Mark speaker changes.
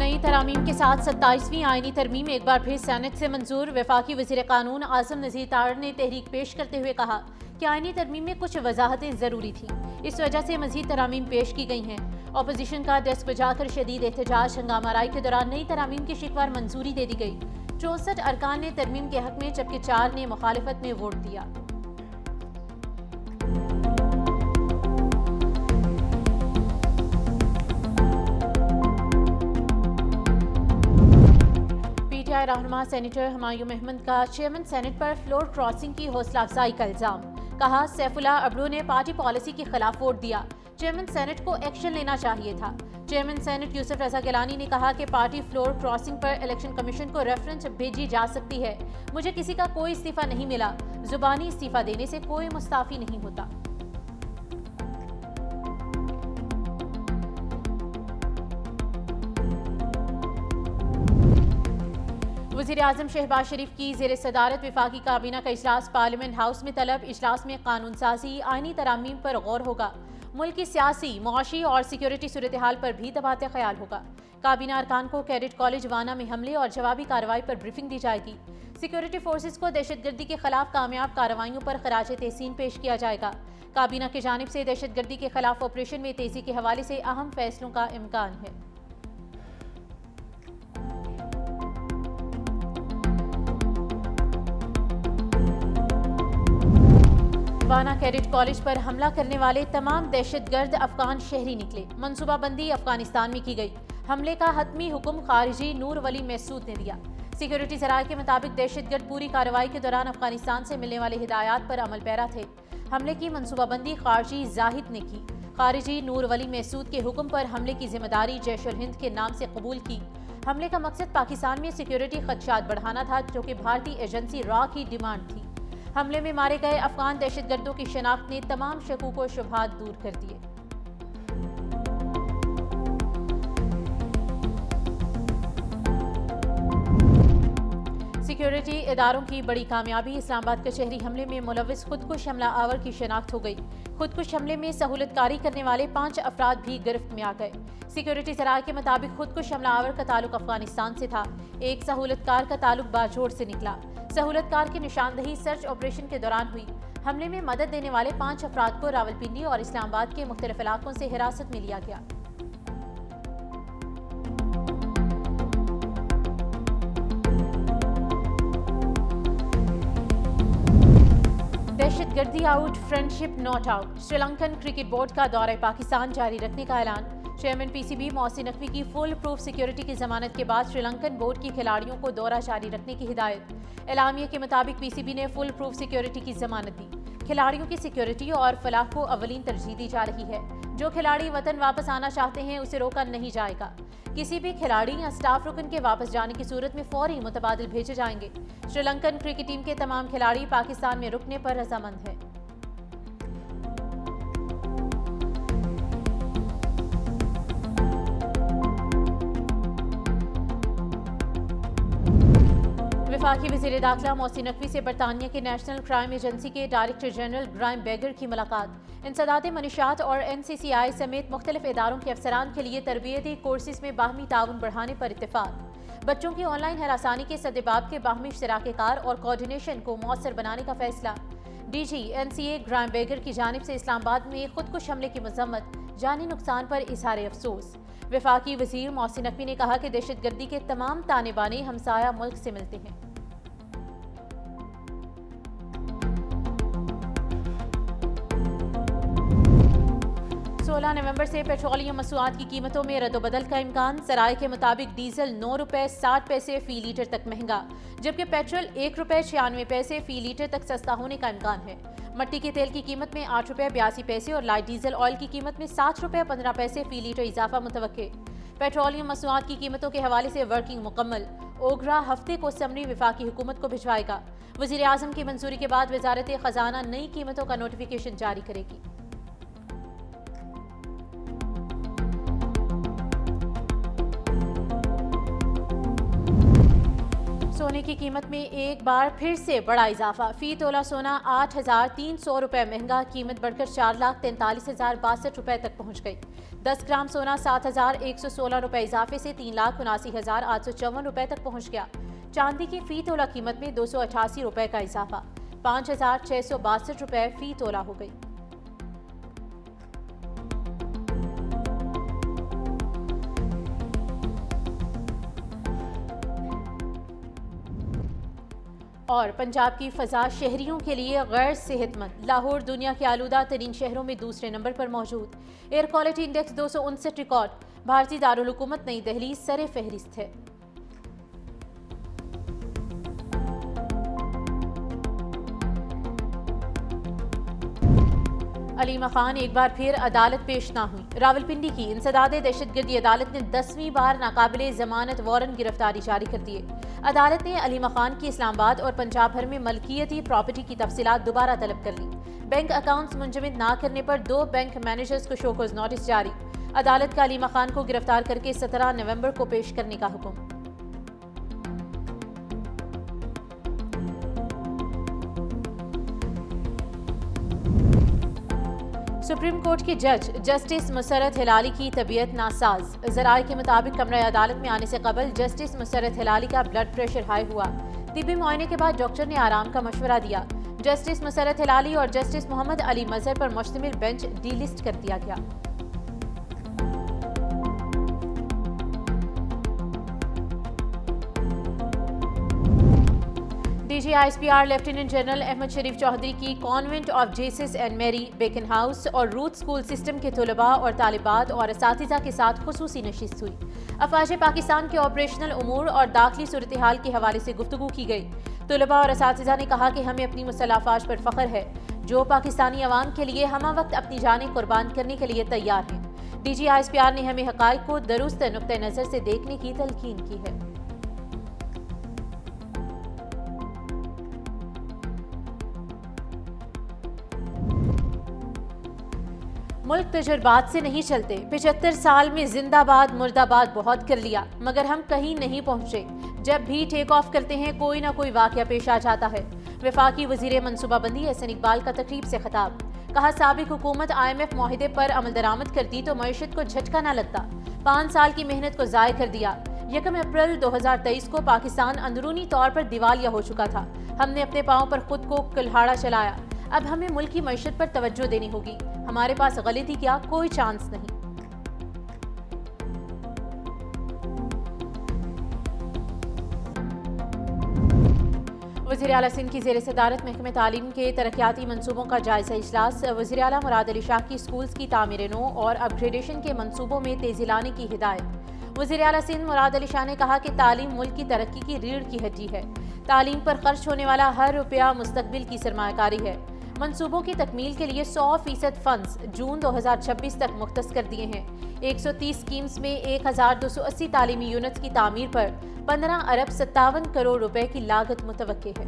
Speaker 1: नई तरामीम के साथ 27वीं आईनी तरमीम एक बार फिर सेनेट से मंजूर। वफाकी वज़ीर कानून आज़म नज़ीर तार ने तहरीक पेश करते हुए कहा कि आईनी तरमीम में कुछ वजाहतें ज़रूरी थी, इस वजह से मज़ीद तरामीम पेश की गई हैं। अपोजिशन का डेस्क बजाकर शदीद एहतजाज, हंगामा राय के दौरान नई तरामीम की शिकवार मंजूरी दे दी गई। 64 अरकान ने तरमीम के हक में जबकि 4 ने मुखालिफत में वोट दिया। पीटीआई रहनुमा सेनेटर हुमायूं अहमद का चेयरमैन सेनेट पर फ्लोर क्रॉसिंग की हौसला अफजाई का इल्जाम। कहा, सैफुल्लाह अब्रू ने पार्टी पॉलिसी के खिलाफ वोट दिया, चेयरमैन सेनेट को एक्शन लेना चाहिए था। चेयरमैन सेनेट यूसुफ रजा गिलानी ने कहा कि पार्टी फ्लोर क्रॉसिंग पर इलेक्शन कमीशन को रेफरेंस भेजी जा सकती है। मुझे किसी का कोई इस्तीफा नहीं मिला, जुबानी इस्तीफा देने से कोई मुस्ताफी नहीं होता। वज़ीर आज़म शहबाज शरीफ की ज़ेर सदारत वफाकी काबीना का इजलास पार्लियामेंट हाउस में तलब। इजलास में कानून साजी, आईनी तरामीम पर गौर होगा। मुल्क की सियासी, मुआशी और सिक्योरिटी सूरत हाल पर भी तबादला ख्याल होगा। काबीना अरकान को कैडेट कॉलेज वाना में हमले और जवाबी कार्रवाई पर ब्रीफिंग दी जाएगी। सिक्योरिटी फोर्सेज को दहशतगर्दी के खिलाफ कामयाब कार्रवाइयों पर खराज तहसीन पेश किया जाएगा। काबीना की जानिब से दहशतगर्दी के खिलाफ ऑपरेशन में तेजी के हवाले से अहम फैसलों का इम्कान है। वाना कैडेट कॉलेज पर हमला करने वाले तमाम दहशतगर्द अफगान शहरी निकले। मनसूबाबंदी अफगानिस्तान में की गई। हमले का हतमी हुक्म खारिजी नूर वली महसूद ने दिया। सिक्योरिटी जराये के मुताबिक दहशतगर्द पूरी कार्रवाई के दौरान अफगानिस्तान से मिलने वाले हिदायत पर अमल पैरा थे। हमले की मनसूबाबंदी खारिजी जाहिद ने की। खारिजी नूर वली महसूद के हुक्म पर हमले की जिम्मेदारी जैश उल हिंद के नाम से कबूल की। हमले का मकसद पाकिस्तान में सिक्योरिटी खदशात बढ़ाना था, जो कि भारतीय एजेंसी रॉ की डिमांड थी। हमले में मारे गए अफगान दहशतगर्दों की शनाख्त ने तमाम शकूक व शुबहात दूर कर दिए। सिक्योरिटी इदारों की बड़ी कामयाबी। इस्लामाबाद कचहरी हमले में मुलविस खुदकुश हमला आवर की शनाख्त हो गई। खुदकुश हमले में सहूलतकारी करने वाले 5 अफराद भी गिरफ्त में आ गए। सिक्योरिटी जराये के मुताबिक खुदकुश हमला आवर का ताल्लुक अफगानिस्तान से था। एक सहूलतकार का ताल्लुक बाजोड़ से निकला। सहूलतकार की निशानदही सर्च ऑपरेशन के दौरान हुई। हमले में मदद देने वाले 5 अफराद को रावलपिंडी और इस्लामाबाद के मुख्तलिफ इलाकों से हिरासत में लिया गया। दहशतगर्दी out, friendship not out. Sri Lankan cricket board का दौरा पाकिस्तान जारी रखने का ऐलान। चेयरमैन पीसीबी मोहसिन नकवी की फुल प्रूफ सिक्योरिटी की जमानत के बाद श्रीलंकन बोर्ड की खिलाड़ियों को दौरा जारी रखने की हिदायत। एलामिया के मुताबिक पीसीबी ने फुल प्रूफ सिक्योरिटी की जमानत दी। खिलाड़ियों की सिक्योरिटी और फलाह को अवलीन तरजीह दी जा रही है। जो खिलाड़ी वतन वापस आना चाहते हैं उसे रोका नहीं जाएगा। किसी भी खिलाड़ी या स्टाफ रुकन के वापस जाने की सूरत में फौरी मुतबादिल भेजे जाएंगे। श्रीलंकन क्रिकेट टीम के तमाम खिलाड़ी पाकिस्तान में रुकने पर रजामंद हैं। वफाकी वज़ीर दाखिला मोहसिन नकवी से बरतानिया के नेशनल क्राइम एजेंसी के डायरेक्टर जनरल ग्राइम बेगर की मुलाकात। इंसदाद मनीशात और NCCI समेत मुख्तलिफ इदारों के अफसरान के लिए तरबियती कोर्सेज में बाहमी ताउन बढ़ाने पर इत्तेफाक। बच्चों की ऑनलाइन हरासानी के सदेबाब के बाहमी इश्तराक कार और कोऑर्डिनेशन को मौसर बनाने का फैसला। DG NCA ग्राइम बेगर की जानिब से इस्लामाबाद में खुदकुश हमले की मजम्मत, जानी नुकसान पर इजहार अफसोस। वफाकी वज़ीर मोहसिन नकवी ने कहा कि दहशतगर्दी के तमाम ताने बाने हमसाया मुल्क से मिलते हैं। 16 नवंबर से पेट्रोलियम मसूआत की कीमतों में रद्दोबदल का इम्कान। सराय के मुताबिक डीजल 9 रुपये 60 पैसे फी लीटर तक महंगा, जबकि पेट्रोल 1 रुपये 96 पैसे फी लीटर तक सस्ता होने का इम्कान है। मट्टी के तेल की कीमत में 8 रुपये 82 पैसे और लाइट डीजल ऑयल की कीमत में 7 रुपये 15 पैसे फी लीटर इजाफा मुतवक्के। पेट्रोलियम मसूआत की कीमतों के हवाले से वर्किंग मुकम्मल। ओगरा हफ्ते को समरी वफाकी हुकूमत को भिजवाएगा। वज़ीर आज़म की मंजूरी के बाद वजारत खजाना नई कीमतों का नोटिफिकेशन जारी करेगी। 16 सोने की कीमत में एक बार फिर से बड़ा इजाफा। फी तोला सोना 8,300 रुपये महंगा, कीमत बढ़कर 4,43,062 रुपये तक पहुंच गई। 10 ग्राम सोना 7,116 रुपये इजाफे से 3,79,854 रुपये तक पहुंच गया। चांदी की फी तोला कीमत में 288 रुपये का इजाफा, 5,662 रुपये फी तोला हो गई। और पंजाब की फ़ज़ा शहरियों के लिए गैर सेहतमंद। लाहौर दुनिया के आलूदा तरीन शहरों में दूसरे नंबर पर मौजूद। Air quality index 259 record. भारतीय दारुल हुकूमत नई दिल्ली सरे फहरिस्त है। अलीमा खान एक बार फिर अदालत पेश ना हुई। रावलपिंडी की इंसदादे दहशतगर्दी अदालत ने 10वीं बार नाकाबिले जमानत वारंट गिरफ्तारी जारी कर दिए। अदालत ने अलीमा खान की इस्लामाबाद और पंजाब भर में मलकियती प्रॉपर्टी की तफसीलात दोबारा तलब कर ली। बैंक अकाउंट्स मुंजमद ना करने पर 2 बैंक मैनेजर्स को शोकॉज नोटिस जारी। अदालत का अलीमा खान को गिरफ्तार करके 17 नवंबर को पेश करने का हुक्म। सुप्रीम कोर्ट के जज जस्टिस मुसर्रत हिलाली की तबीयत नासाज। ज़राए के मुताबिक कमरे अदालत में आने से कबल जस्टिस मुसर्रत हिलाली का ब्लड प्रेशर हाई हुआ। तिब्बी मुआयने के बाद डॉक्टर ने आराम का मशवरा दिया। जस्टिस मुसर्रत हिलाली और जस्टिस मोहम्मद अली मजहर पर मुश्तमिल बेंच डीलिस्ट कर दिया गया। DGISPR lieutenant general Ahmed Sharif Chaudhry की convent of Jesus and Mary, Beaconhouse और रूथ स्कूल सिस्टम के तलबा और तालिबात और असातिज़ा के साथ खुसूसी नशिस्त हुई। अफवाज पाकिस्तान के ऑपरेशनल उमूर और दाखिली सूरत हाल के हवाले से गुफ्तगू की गई। तलबा और असातिज़ा ने कहा कि हमें अपनी मुसल्लह अफवाज पर फ़ख्र है, जो पाकिस्तानी अवाम के लिए हमा वक्त अपनी जानें कुर्बान करने के लिए तैयार हैं। DGISPR ने हमें हक़ाइक़ को दुरुस्त नुक्ते नज़र से देखने की तलकीन की है। मुल्क तजुर्बात से नहीं चलते। 75 साल में जिंदाबाद मुर्दाबाद बहुत कर लिया, मगर हम कहीं नहीं पहुंचे। जब भी टेक ऑफ करते हैं कोई ना कोई वाक़या पेश आ जाता है। वफाकी वज़ीर मनसूबाबंदी एहसन इकबाल का तकरीब से खिताब। कहा, साबिक हुकूमत IMF मुआहिदे पर अमल दरामद करती तो मईशत को झटका न लगता। 5 साल की मेहनत को ज़ाय कर दिया। 1 अप्रैल 2023 को पाकिस्तान अंदरूनी तौर पर दिवालिया हो चुका था। हमने अपने पाँव पर खुद को कुल्हाड़ा चलाया। अब हमें मुल्क की मईशत पर तवज्जो देनी होगी। हमारे पास गलती क्या कोई चांस नहीं। वज़ीर आला सिंध की ज़ेर सदारत महकमे तालीम के तरक्याती मनसूबों का जायजा इजलास। वज़ीर आला मुराद अली शाह की स्कूल्स की तामीर नो और अपग्रेडेशन के मनसूबों में तेजी लाने की हिदायत। वज़ीर आला सिंध मुराद अली शाह ने कहा कि तालीम मुल्क की तरक्की की रीढ़ की हड्डी है। तालीम पर खर्च होने वाला हर रुपया मुस्तकबिल की सरमायाकारी है। मंसूबों की तकमील के लिए 100% फंड्स जून 2026 तक मुख्तस कर दिए हैं। 130 स्कीम्स में 1280 तालीमी यूनिट्स की तामीर पर 15 अरब 57 करोड़ रुपए की लागत मुतवक्के है।